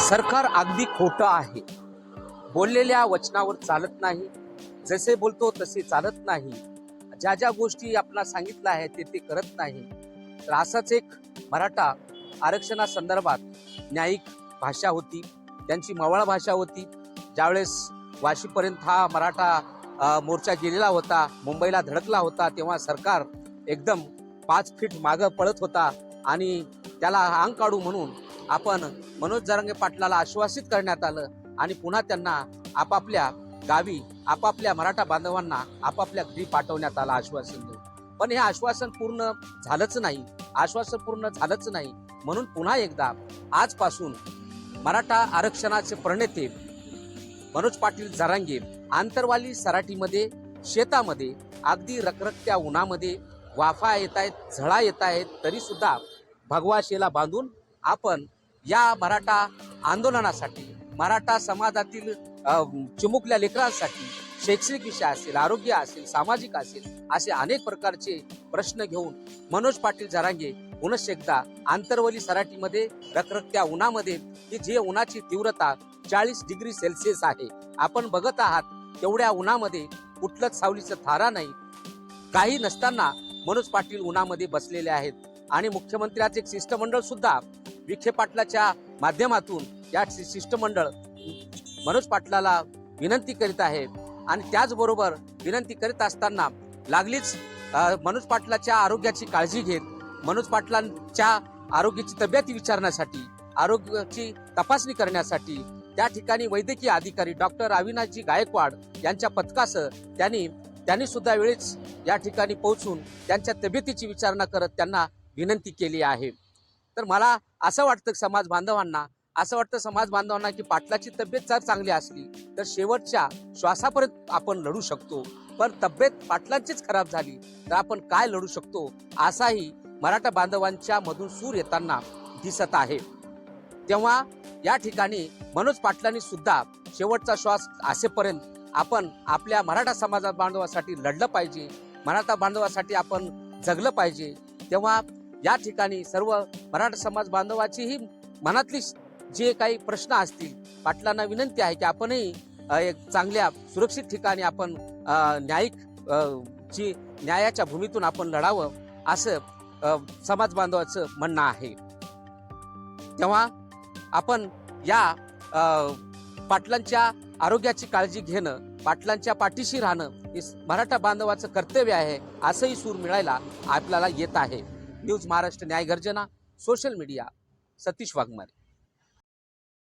सरकार अगदी खोटं आहे. बोललेल्या वचनावर चालत नाही. जसे बोलतो तसे चालत नाही. ज्या ज्या गोष्टी आपल्याला सांगितलं आहे ते करत नाही. तर असाच एक मराठा आरक्षणासंदर्भात न्यायिक भाषा होती, त्यांची मवाळ भाषा होती. ज्यावेळेस वाशीपर्यंत हा मराठा मोर्चा गेलेला होता, मुंबईला धडकला होता, तेव्हा सरकार एकदम 5 फीट मागं पळत होता आणि त्याला अंग काढू म्हणून आपण मनोज जरांगे पाटलाला आश्वासित करण्यात आलं आणि पुन्हा त्यांना आपापल्या गावी आपापल्या मराठा बांधवांना आपापल्या घरी पाठवण्यात आलं आश्वासन देऊन. पण हे आश्वासन पूर्ण झालंच नाही. म्हणून पुन्हा एकदा आजपासून मराठा आरक्षणाचे प्रणेते मनोज पाटील जरांगे आंतरवाली सराटीमध्ये शेतामध्ये अगदी रखरखत्या उन्हामध्ये वाफा येत आहेत, झळा येत आहेत, तरी सुद्धा भगवा शेला बांधून आपण या मराठा आंदोलनासाठी, मराठा समाजातील चिमुकल्या लेकरांसाठी शैक्षणिक विषय असेल, आरोग्य असेल, सामाजिक असेल, असे अनेक प्रकारचे प्रश्न घेऊन मनोज पाटील जरांगे पुनश्च एकदा आंतरवली सराटीमध्ये रखरखत्या उन्हामध्ये, की जे उन्हाची तीव्रता 40 डिग्री सेल्सिअस आहे, आपण बघत आहात तेवढ्या उन्हामध्ये कुठलंच सावलीचं थारा नाही. काही नसताना मनोज पाटील उन्हामध्ये बसलेले आहेत आणि मुख्यमंत्र्याचे एक शिष्टमंडळ सुद्धा विखे पाटलाच्या माध्यमातून या शिष्टमंडळ मनोज पाटलाला विनंती करीत आहे आणि त्याचबरोबर विनंती करीत असताना लागलीच मनोज पाटलाच्या आरोग्याची काळजी घेत, मनोज पाटलांच्या आरोग्याची तब्येत विचारण्यासाठी, आरोग्याची तपासणी करण्यासाठी त्या ठिकाणी वैद्यकीय अधिकारी डॉक्टर अविनाशजी गायकवाड यांच्या पथकासह त्यांनी सुद्धा वेळेच या ठिकाणी पोहोचून त्यांच्या तब्येतीची विचारणा करत त्यांना विनंती केली आहे. तर मला असं वाटतं समाज बांधवांना की पाटलाची तब्येत जर चांगली असली तर शेवटच्या श्वासापर्यंत आपण लढू शकतो, पण तब्येत पाटलांचीच खराब झाली तर आपण काय लढू शकतो, असाही मराठा बांधवांच्या मधून सूर येताना दिसत आहे. तेव्हा या ठिकाणी मनोज पाटलांनी सुद्धा शेवटचा श्वास असेपर्यंत आपण आपल्या मराठा समाज बांधवासाठी लढलं पाहिजे, मराठा बांधवासाठी आपण जगलं पाहिजे. तेव्हा या ठिकाणी सर्व मराठा समाज बांधवाचीही मनातली जे काही प्रश्न असतील, पाटलांना विनंती आहे की आपणही एक चांगल्या सुरक्षित ठिकाणी आपण न्यायाच्या भूमीतून आपण लढावं, असं समाज बांधवाचं म्हणणं आहे. तेव्हा आपण या पाटलांच्या आरोग्याची काळजी घेणं, पाटलांच्या पाठीशी राहणं हे मराठा बांधवाचं कर्तव्य आहे, असंही सूर मिळायला आपल्याला येत आहे. न्यूज महाराष्ट्र न्याय गर्जना, सोशल मीडिया, सतीश वाघमारे.